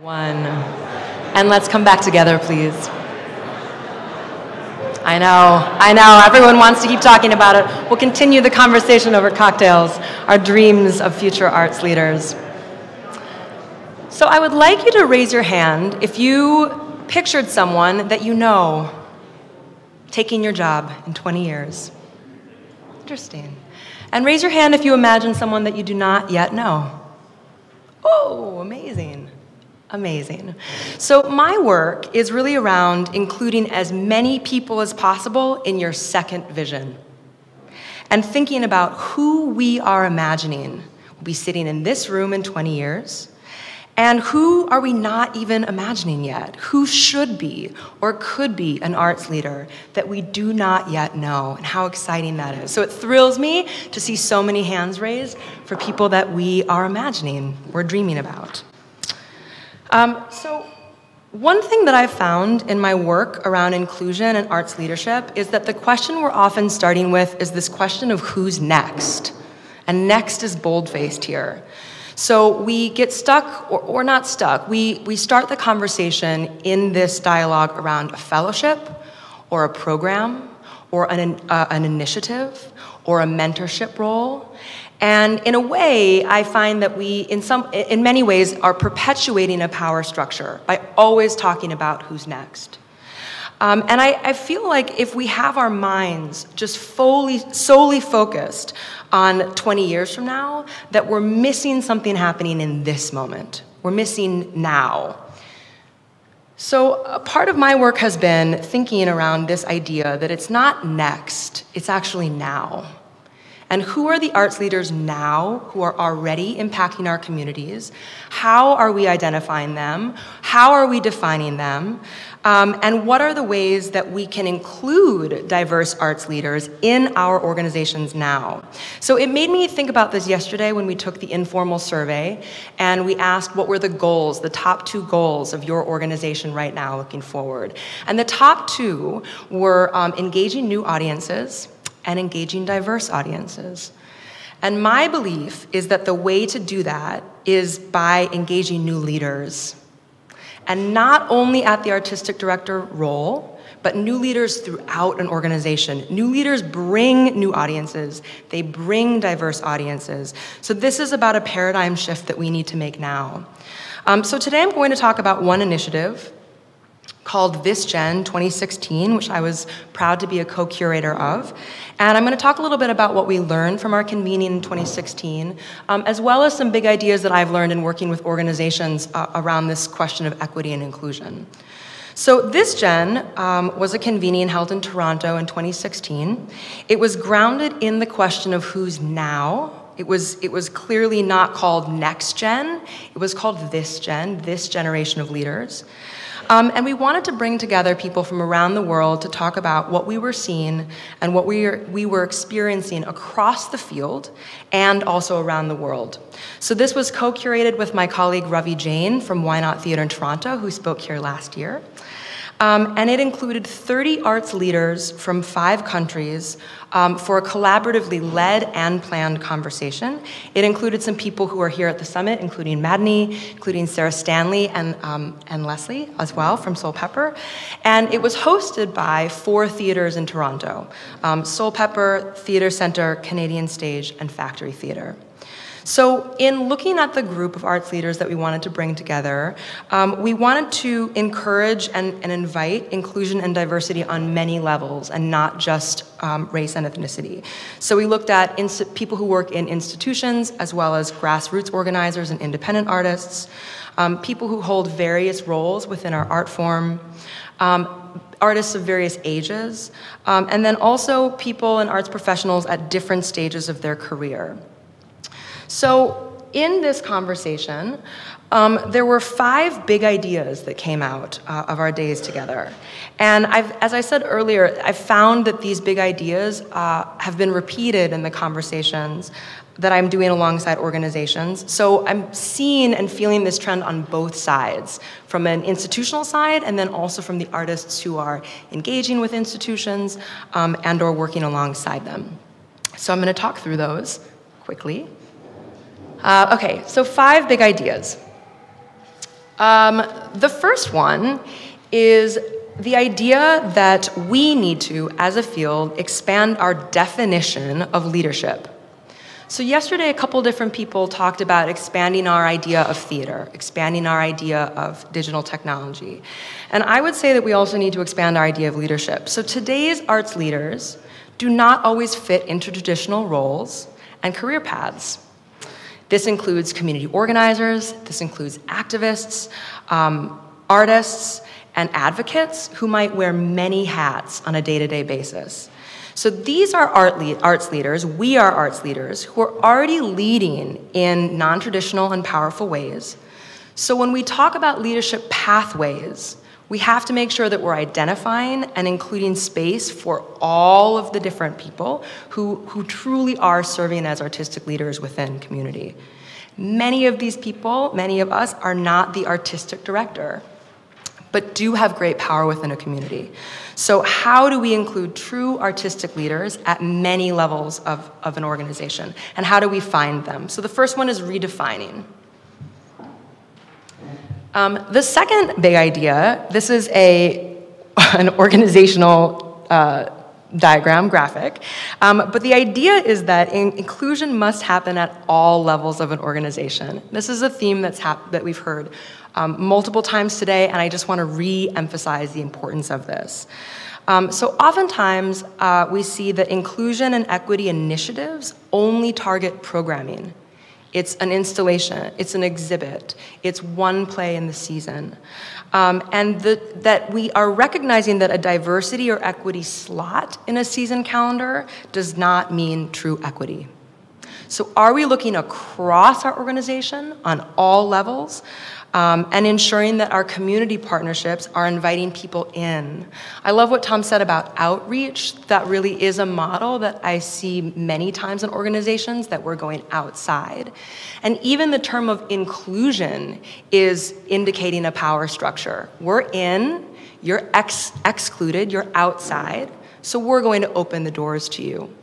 One. And let's come back together, please. I know, everyone wants to keep talking about it. We'll continue the conversation over cocktails, our dreams of future arts leaders. So I would like you to raise your hand if you pictured someone that you know taking your job in 20 years. Interesting. And raise your hand if you imagine someone that you do not yet know. Oh, amazing. Amazing. So my work is really around including as many people as possible in your second vision and thinking about who we are imagining will be sitting in this room in 20 years and who are we not even imagining yet, who should be or could be an arts leader that we do not yet know, and how exciting that is. So it thrills me to see so many hands raised for people that we are imagining, we're dreaming about. So one thing that I've found in my work around inclusion and arts leadership is that the question we're often starting with is this question of who's next. And next is bold-faced here. So we get stuck, or not stuck, we start the conversation in this dialogue around a fellowship, or a program, or an initiative, or a mentorship role. And in a way, I find that we, in many ways, are perpetuating a power structure by always talking about who's next. And I feel like if we have our minds just solely focused on 20 years from now, that we're missing something happening in this moment. We're missing now. So a part of my work has been thinking around this idea that it's not next, it's actually now. And who are the arts leaders now who are already impacting our communities? How are we identifying them? How are we defining them? And what are the ways that we can include diverse arts leaders in our organizations now? So it made me think about this yesterday when we took the informal survey and we asked what were the goals, the top 2 goals of your organization right now looking forward. And the top 2 were engaging new audiences and engaging diverse audiences. And my belief is that the way to do that is by engaging new leaders. And not only at the artistic director role, but new leaders throughout an organization. New leaders bring new audiences. They bring diverse audiences. So this is about a paradigm shift that we need to make now. So today I'm going to talk about one initiative called ThisGen 2016, which I was proud to be a co-curator of. And I'm going to talk a little bit about what we learned from our convening in 2016, as well as some big ideas that I've learned in working with organizations around this question of equity and inclusion. So ThisGen was a convening held in Toronto in 2016. It was grounded in the question of who's now. It was clearly not called Next Gen. It was called ThisGen, this generation of leaders. And we wanted to bring together people from around the world to talk about what we were seeing and what we were experiencing across the field and also around the world. So this was co-curated with my colleague Ravi Jain from Why Not Theatre in Toronto, who spoke here last year. And it included 30 arts leaders from 5 countries for a collaboratively led and planned conversation. It included some people who are here at the summit, including Madani, including Sarah Stanley and Leslie as well from Soul Pepper. And it was hosted by 4 theaters in Toronto, Soul Pepper, Theatre Centre, Canadian Stage, and Factory Theatre. So in looking at the group of arts leaders that we wanted to bring together, we wanted to encourage and invite inclusion and diversity on many levels and not just race and ethnicity. So we looked at people who work in institutions as well as grassroots organizers and independent artists, people who hold various roles within our art form, artists of various ages, and then also people and arts professionals at different stages of their career. So in this conversation, there were 5 big ideas that came out of our days together. And as I said earlier, I've found that these big ideas have been repeated in the conversations that I'm doing alongside organizations. So I'm seeing and feeling this trend on both sides, from an institutional side and then also from the artists who are engaging with institutions and or working alongside them. So I'm going to talk through those quickly. Okay, so 5 big ideas. The first one is the idea that we need to, as a field, expand our definition of leadership. So yesterday, a couple different people talked about expanding our idea of theater, expanding our idea of digital technology. And I would say that we also need to expand our idea of leadership. So today's arts leaders do not always fit into traditional roles and career paths. This includes community organizers, this includes activists, artists, and advocates who might wear many hats on a day-to-day basis. So these are arts leaders, we are arts leaders, who are already leading in non-traditional and powerful ways. So when we talk about leadership pathways, we have to make sure that we're identifying and including space for all of the different people who truly are serving as artistic leaders within community. Many of these people, many of us, are not the artistic director, but do have great power within a community. So how do we include true artistic leaders at many levels of an organization? And how do we find them? So the first one is redefining. The second big idea, this is an organizational diagram, graphic, but the idea is that inclusion must happen at all levels of an organization. This is a theme that we've heard multiple times today, and I just want to re-emphasize the importance of this. So oftentimes, we see that inclusion and equity initiatives only target programming. It's an installation, it's an exhibit, it's one play in the season. And that we are recognizing that a diversity or equity slot in a season calendar does not mean true equity. So are we looking across our organization on all levels and ensuring that our community partnerships are inviting people in? I love what Tom said about outreach. That really is a model that I see many times in organizations, that we're going outside. And even the term of inclusion is indicating a power structure. We're in, you're excluded, you're outside, so we're going to open the doors to you.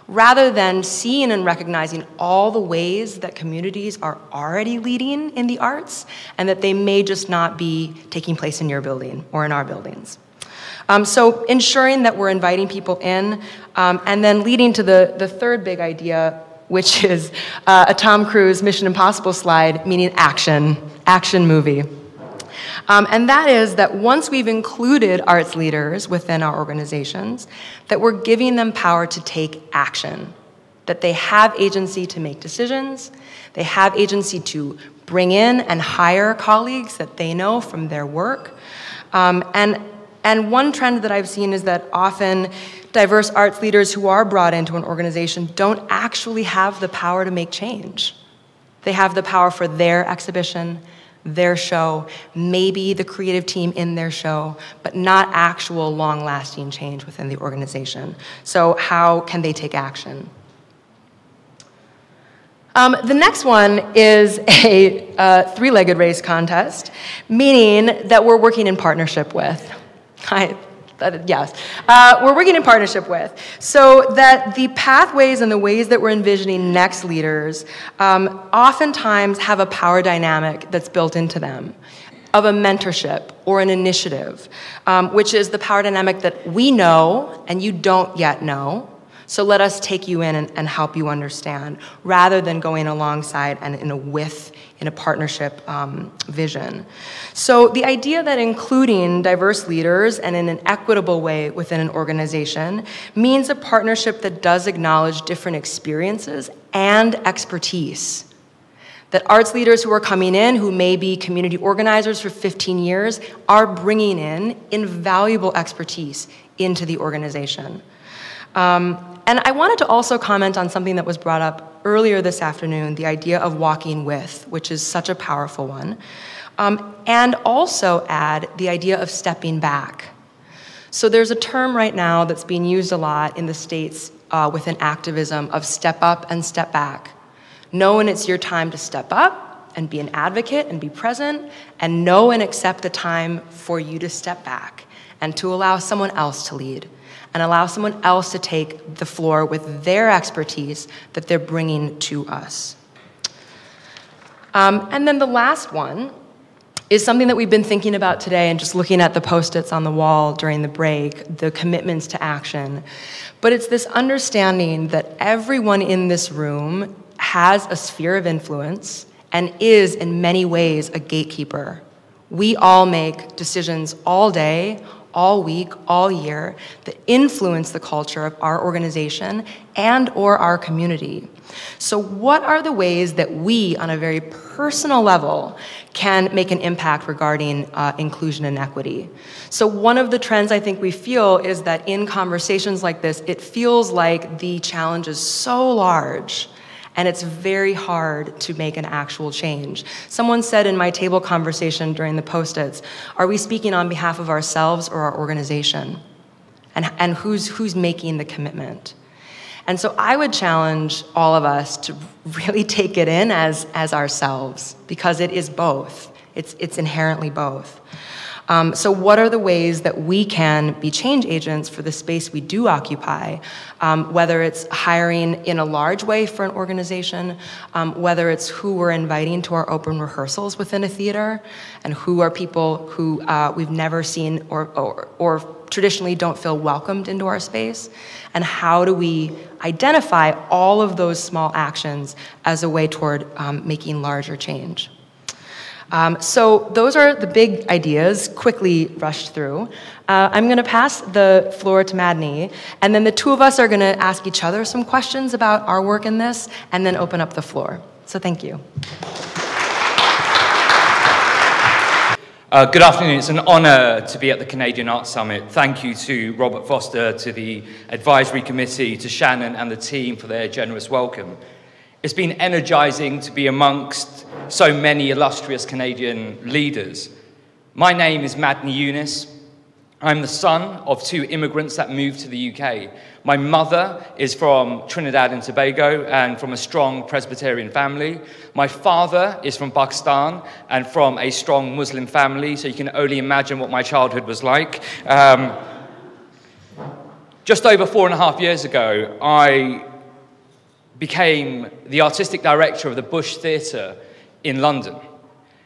Rather than seeing and recognizing all the ways that communities are already leading in the arts and that they may just not be taking place in your building or in our buildings. So ensuring that we're inviting people in, and then leading to the third big idea, which is a Tom Cruise Mission Impossible slide, meaning action movie. And that is that once we've included arts leaders within our organizations, that we're giving them power to take action, that they have agency to make decisions, they have agency to bring in and hire colleagues that they know from their work. And one trend that I've seen is that often diverse arts leaders who are brought into an organization don't actually have the power to make change. They have the power for their exhibition, their show, maybe the creative team in their show, but not actual long-lasting change within the organization. So how can they take action? The next one is a three-legged race contest, meaning that we're working in partnership with. Yes, we're working in partnership with, so that the pathways and the ways that we're envisioning next leaders oftentimes have a power dynamic that's built into them, of a mentorship or an initiative, which is the power dynamic that we know and you don't yet know. So let us take you in and help you understand, rather than going alongside and in a partnership vision. So the idea that including diverse leaders and in an equitable way within an organization means a partnership that does acknowledge different experiences and expertise. That arts leaders who are coming in, who may be community organizers for 15 years, are bringing in invaluable expertise into the organization. And I wanted to also comment on something that was brought up earlier this afternoon, the idea of walking with, which is such a powerful one, and also add the idea of stepping back. So there's a term right now that's being used a lot in the States within activism of step up and step back. Know when it's your time to step up and be an advocate and be present, and know and accept the time for you to step back and to allow someone else to lead, and allow someone else to take the floor with their expertise that they're bringing to us. And then the last one is something that we've been thinking about today and just looking at the Post-its on the wall during the break, the commitments to action. But it's this understanding that everyone in this room has a sphere of influence and is in many ways a gatekeeper. We all make decisions all day, all week, all year that influence the culture of our organization and or our community. So what are the ways that we, on a very personal level, can make an impact regarding inclusion and equity? So one of the trends I think we feel is that in conversations like this, it feels like the challenge is so large and it's very hard to make an actual change. Someone said in my table conversation during the Post-its, are we speaking on behalf of ourselves or our organization? And who's making the commitment? And so I would challenge all of us to really take it in as ourselves, because it is both. It's inherently both. So what are the ways that we can be change agents for the space we do occupy, whether it's hiring in a large way for an organization, whether it's who we're inviting to our open rehearsals within a theater, and who are people who we've never seen or traditionally don't feel welcomed into our space, and how do we identify all of those small actions as a way toward making larger change. So those are the big ideas, quickly rushed through. I'm going to pass the floor to Madani, and then the two of us are going to ask each other some questions about our work in this, and then open up the floor. So thank you. Good afternoon. It's an honor to be at the Canadian Arts Summit. Thank you to Robert Foster, to the advisory committee, to Shannon and the team for their generous welcome. It's been energizing to be amongst so many illustrious Canadian leaders. My name is Madani Younis. I'm the son of two immigrants that moved to the UK. My mother is from Trinidad and Tobago and from a strong Presbyterian family. My father is from Pakistan and from a strong Muslim family, so you can only imagine what my childhood was like. Just over 4.5 years ago, I became the artistic director of the Bush Theatre in London.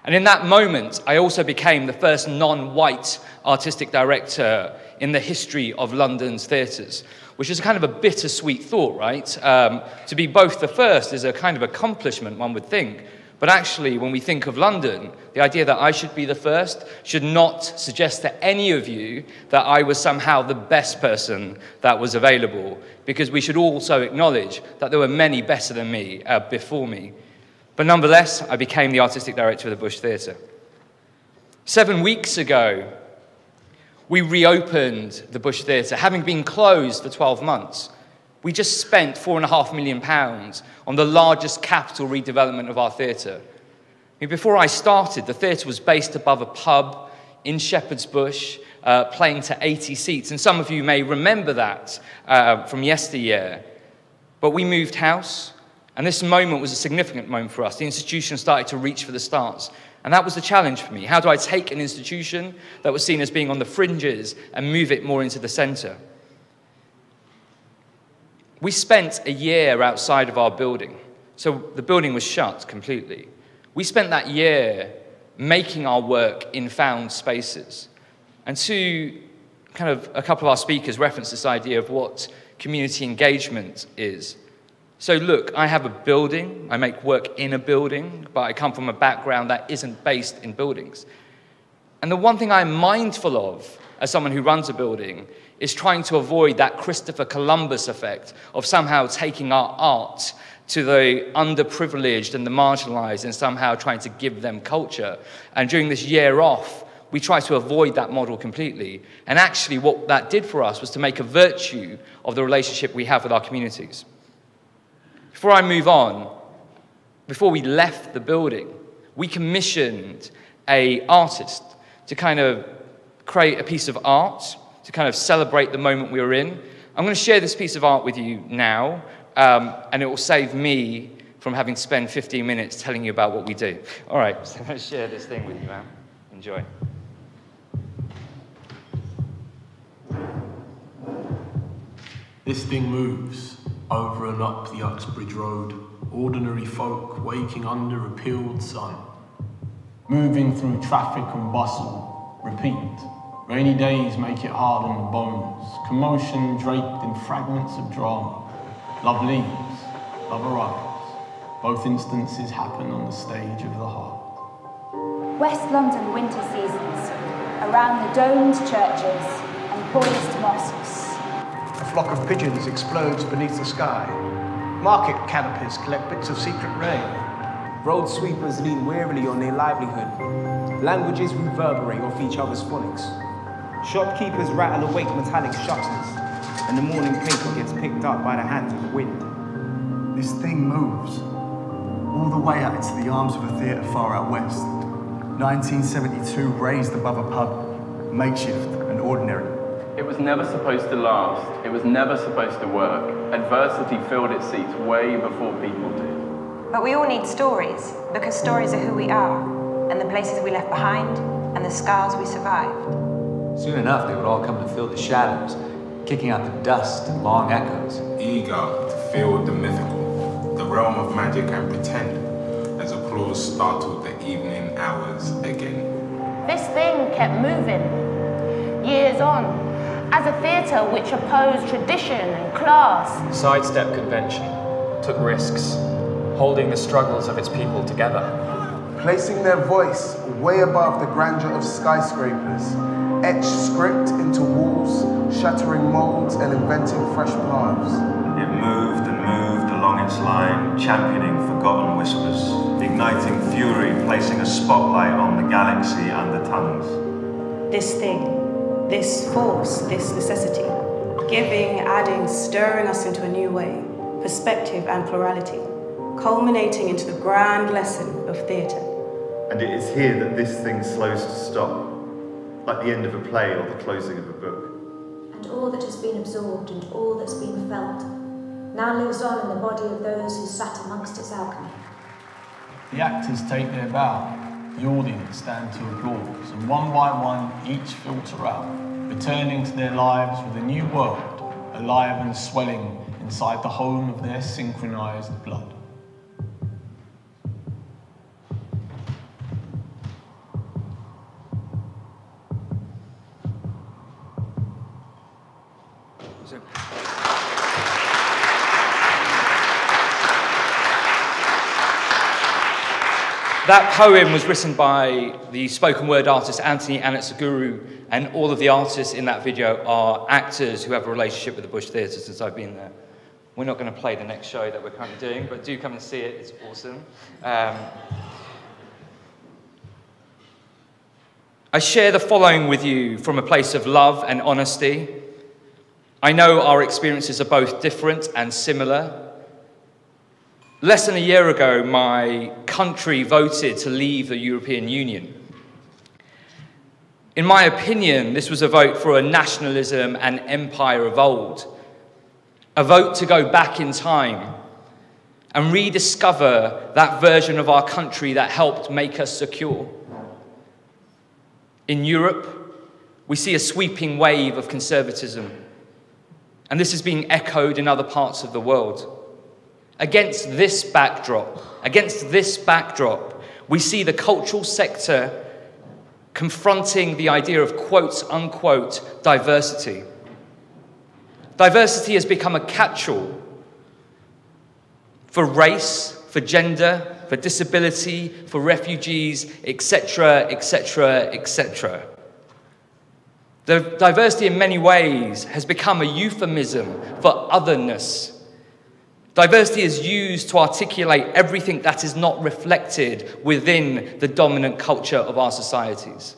And in that moment, I also became the first non-white artistic director in the history of London's theatres, which is kind of a bittersweet thought, right? To be both the first is a kind of accomplishment, one would think. But actually, when we think of London, the idea that I should be the first should not suggest to any of you that I was somehow the best person that was available, because we should also acknowledge that there were many better than me before me. But nonetheless, I became the artistic director of the Bush Theatre. 7 weeks ago, we reopened the Bush Theatre, having been closed for 12 months. We just spent £4.5 million on the largest capital redevelopment of our theatre. I mean, before I started, the theatre was based above a pub in Shepherd's Bush, playing to 80 seats. And some of you may remember that from yesteryear. But we moved house, and this moment was a significant moment for us. The institution started to reach for the stars. And that was the challenge for me. How do I take an institution that was seen as being on the fringes and move it more into the centre? We spent a year outside of our building. So the building was shut completely. We spent that year making our work in found spaces. And a couple of our speakers referenced this idea of what community engagement is. So look, I have a building, I make work in a building, but I come from a background that isn't based in buildings. And the one thing I'm mindful of as someone who runs a building is trying to avoid that Christopher Columbus effect of somehow taking our art to the underprivileged and the marginalized and somehow trying to give them culture. And during this year off, we try to avoid that model completely. And actually what that did for us was to make a virtue of the relationship we have with our communities. Before I move on, before we left the building, we commissioned an artist to kind of create a piece of art to kind of celebrate the moment we were in. I'm going to share this piece of art with you now, and it will save me from having to spend 15 minutes telling you about what we do. All right, so I'm going to share this thing with you, man. Enjoy. This thing moves over and up the Uxbridge Road, ordinary folk waking under a peeled sun. moving through traffic and bustle, repeat. Rainy days make it hard on the bones, commotion draped in fragments of drama. Love leaves, love arrives. Both instances happen on the stage of the heart. West London winter seasons, around the domed churches and poised mosques. A flock of pigeons explodes beneath the sky. Market canopies collect bits of secret rain. Road sweepers lean wearily on their livelihood. Languages reverberate off each other's phonics. Shopkeepers rattle awake metallic shutters, and the morning paper gets picked up by the hands of the wind. This thing moves, all the way out into the arms of a theatre far out west. 1972, raised above a pub, makeshift and ordinary. It was never supposed to last. It was never supposed to work. Adversity filled its seats way before people did. But we all need stories, because stories are who we are, and the places we left behind, and the scars we survived. Soon enough, they would all come to fill the shadows, kicking out the dust and long echoes. Eager to feel the mythical, the realm of magic and pretend, as applause startled the evening hours again. This thing kept moving, years on, as a theatre which opposed tradition and class. Sidestepped convention, took risks, holding the struggles of its people together. Placing their voice way above the grandeur of skyscrapers, etched script into walls, shattering molds and inventing fresh paths. It moved and moved along its line, championing forgotten whispers, igniting fury, placing a spotlight on the galaxy under tongues. This thing, this force, this necessity, giving, adding, stirring us into a new way, perspective and plurality, culminating into the grand lesson of theatre. And it is here that this thing slows to stop, like the end of a play or the closing of a book. And all that has been absorbed and all that's been felt now lives on in the body of those who sat amongst its alchemy. The actors take their bow, the audience stand to applause, and one by one each filter out, returning to their lives with a new world, alive and swelling inside the home of their synchronized blood. That poem was written by the spoken word artist Anthony Anatsaguru, and all of the artists in that video are actors who have a relationship with the Bush Theatre since I've been there. We're not going to play the next show that we're currently doing, but do come and see it, it's awesome. I share the following with you from a place of love and honesty. I know our experiences are both different and similar. Less than a year ago, my country voted to leave the European Union. In my opinion, this was a vote for a nationalism and empire of old, a vote to go back in time and rediscover that version of our country that helped make us secure. In Europe, we see a sweeping wave of conservatism, and this is being echoed in other parts of the world. Against this backdrop, we see the cultural sector confronting the idea of quote-unquote diversity. Diversity has become a catch-all for race, for gender, for disability, for refugees, etc., etc., etc. The diversity in many ways has become a euphemism for otherness. Diversity is used to articulate everything that is not reflected within the dominant culture of our societies.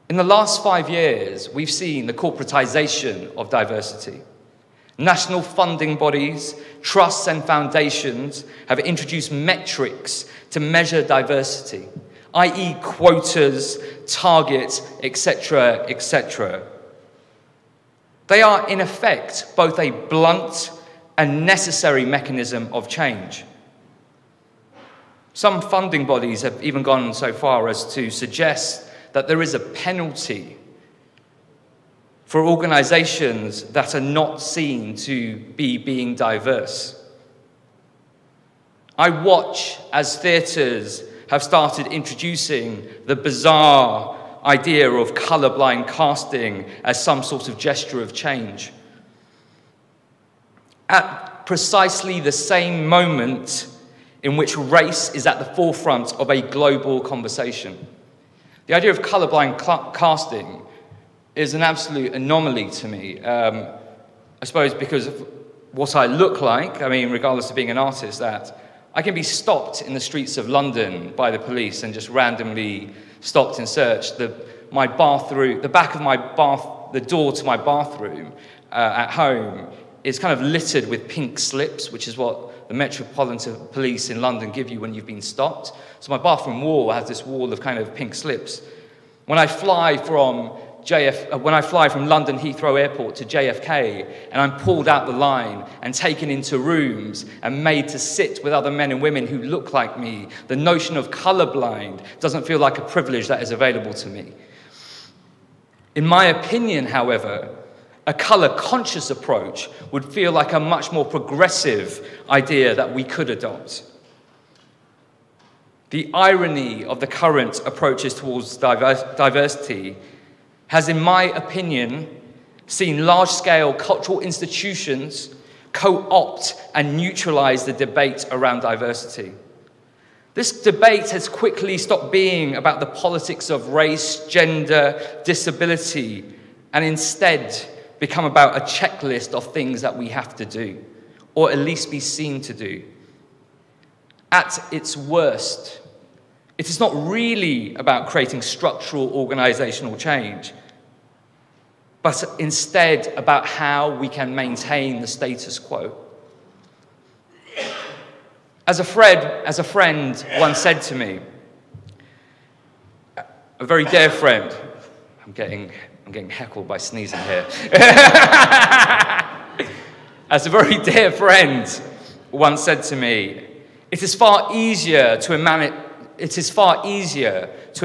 In the last 5 years, we've seen the corporatization of diversity. National funding bodies, trusts and foundations have introduced metrics to measure diversity, i.e. quotas, targets, etc., etc. They are, in effect, both a blunt and necessary mechanism of change. Some funding bodies have even gone so far as to suggest that there is a penalty for organizations that are not seen to be being diverse. I watch as theatres have started introducing the bizarre idea of colorblind casting as some sort of gesture of change. At precisely the same moment in which race is at the forefront of a global conversation. The idea of colorblind casting is an absolute anomaly to me. I suppose because of what I look like, I mean, regardless of being an artist, that I can be stopped in the streets of London by the police and just randomly stopped and searched. The door to my bathroom at home is kind of littered with pink slips, which is what the Metropolitan Police in London give you when you've been stopped. So my bathroom wall has this wall of kind of pink slips. When I fly from London Heathrow Airport to JFK, and I'm pulled out the line and taken into rooms and made to sit with other men and women who look like me, the notion of colorblind doesn't feel like a privilege that is available to me. In my opinion, however, a color-conscious approach would feel like a much more progressive idea that we could adopt. The irony of the current approaches towards diversity has, in my opinion, seen large-scale cultural institutions co-opt and neutralize the debate around diversity. This debate has quickly stopped being about the politics of race, gender, disability, and instead become about a checklist of things that we have to do, or at least be seen to do. At its worst, it is not really about creating structural organizational change, but instead about how we can maintain the status quo. As a friend once said to me, a very dear friend, I'm getting heckled by sneezing here. As a very dear friend once said to me, it is far easier to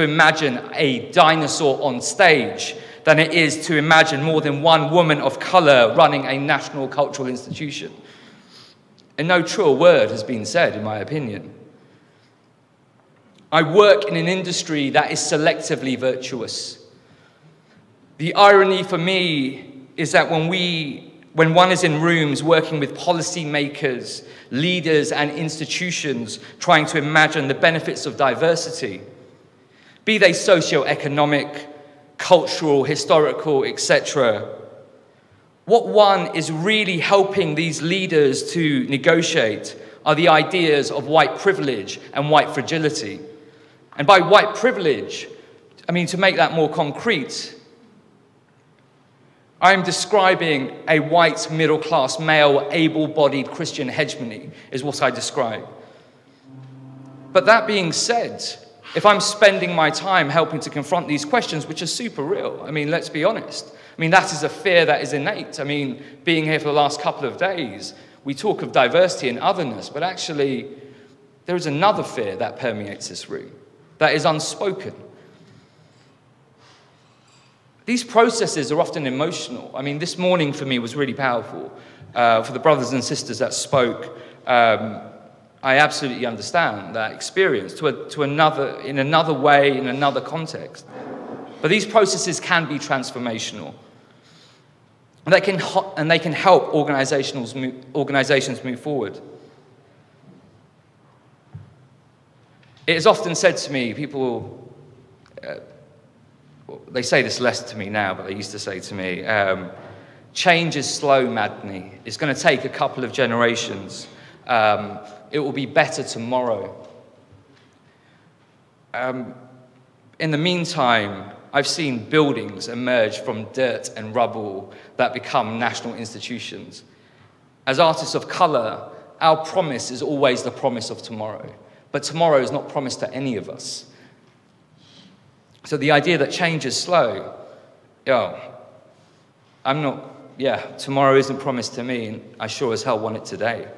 imagine a dinosaur on stage than it is to imagine more than one woman of color running a national cultural institution. And no truer word has been said, in my opinion. I work in an industry that is selectively virtuous. The irony for me is that when one is in rooms working with policymakers, leaders, and institutions trying to imagine the benefits of diversity, be they socio-economic, cultural, historical, etc., what one is really helping these leaders to negotiate are the ideas of white privilege and white fragility. And by white privilege, I mean, to make that more concrete, I am describing a white, middle-class, male, able-bodied Christian hegemony, is what I describe. But that being said, if I'm spending my time helping to confront these questions, which are super real, I mean, let's be honest. I mean, that is a fear that is innate. I mean, being here for the last couple of days, we talk of diversity and otherness, but actually, there is another fear that permeates this room, that is unspoken. These processes are often emotional. I mean, this morning for me was really powerful. For the brothers and sisters that spoke, I absolutely understand that experience in another way, in another context. But these processes can be transformational. And they can help organizations move forward. It is often said to me, people, they say this less to me now, but they used to say to me, change is slow, Madani. It's going to take a couple of generations. It will be better tomorrow. In the meantime, I've seen buildings emerge from dirt and rubble that become national institutions. As artists of color, our promise is always the promise of tomorrow. But tomorrow is not promised to any of us. So the idea that change is slow, tomorrow isn't promised to me, and I sure as hell want it today.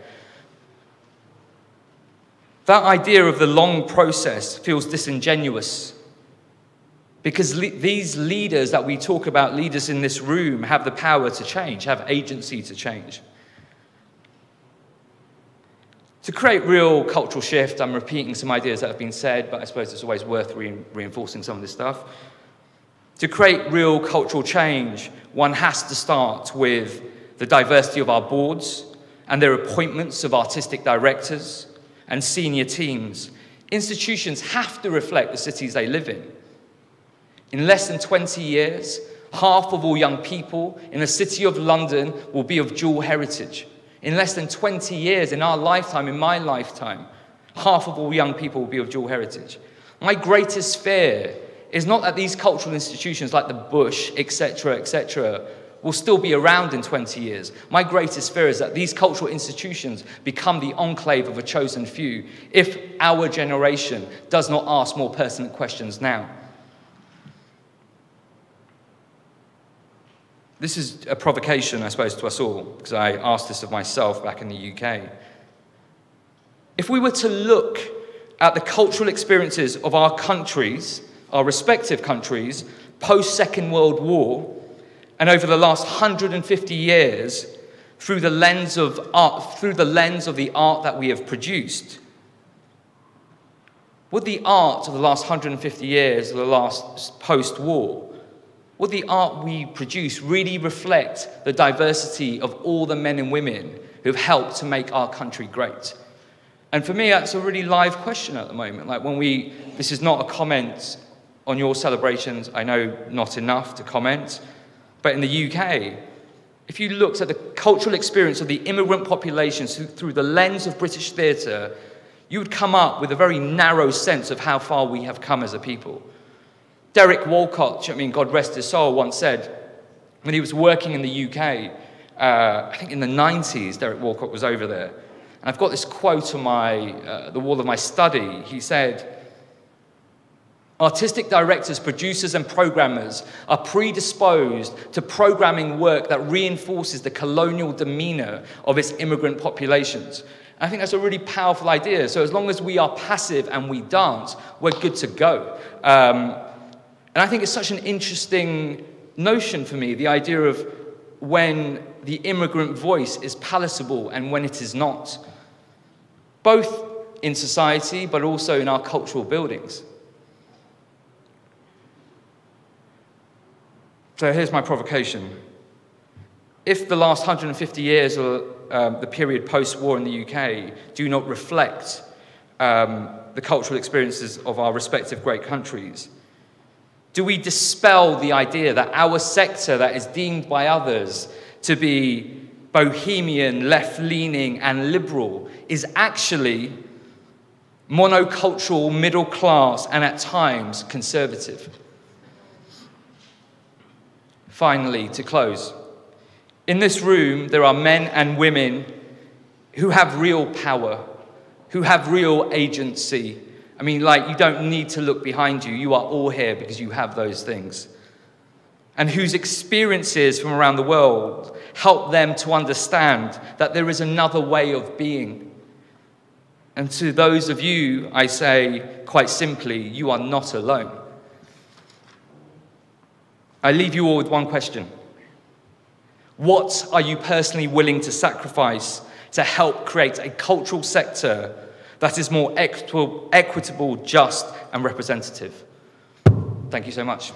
That idea of the long process feels disingenuous because these leaders that we talk about, leaders in this room, have the power to change, have agency to change. To create real cultural shift, I'm repeating some ideas that have been said, but I suppose it's always worth reinforcing some of this stuff. To create real cultural change, one has to start with the diversity of our boards and their appointments of artistic directors and senior teams. Institutions have to reflect the cities they live in. In less than 20 years, half of all young people in the City of London will be of dual heritage. In less than 20 years, in our lifetime, in my lifetime, half of all young people will be of dual heritage. My greatest fear is not that these cultural institutions like the Bush, etc., will still be around in 20 years. My greatest fear is that these cultural institutions become the enclave of a chosen few if our generation does not ask more pertinent questions now. This is a provocation, I suppose, to us all, because I asked this of myself back in the UK. If we were to look at the cultural experiences of our countries, our respective countries, post-Second World War, and over the last 150 years, through the lens of the art that we have produced, would the art of the last 150 years, of the last post-war, would the art we produce really reflect the diversity of all the men and women who've helped to make our country great? And for me, that's a really live question at the moment. Like this is not a comment on your celebrations, I know not enough to comment, but in the UK, if you looked at the cultural experience of the immigrant populations through the lens of British theatre, you would come up with a very narrow sense of how far we have come as a people. Derek Walcott, God rest his soul, once said, when he was working in the UK, I think in the 90s, Derek Walcott was over there. And I've got this quote on the wall of my study. He said, "Artistic directors, producers, and programmers are predisposed to programming work that reinforces the colonial demeanor of its immigrant populations." I think that's a really powerful idea. So as long as we are passive and we dance, we're good to go. And I think it's such an interesting notion for me, the idea of when the immigrant voice is palatable and when it is not, both in society but also in our cultural buildings. So here's my provocation. If the last 150 years or the period post-war in the UK do not reflect the cultural experiences of our respective great countries, do we dispel the idea that our sector that is deemed by others to be bohemian, left-leaning, and liberal is actually monocultural, middle-class, and at times conservative? Finally, to close, in this room there are men and women who have real power, who have real agency. You don't need to look behind you. You are all here because you have those things. And whose experiences from around the world help them to understand that there is another way of being. And to those of you, I say, quite simply, you are not alone. I leave you all with one question. What are you personally willing to sacrifice to help create a cultural sector that is more equitable, just, and representative? Thank you so much.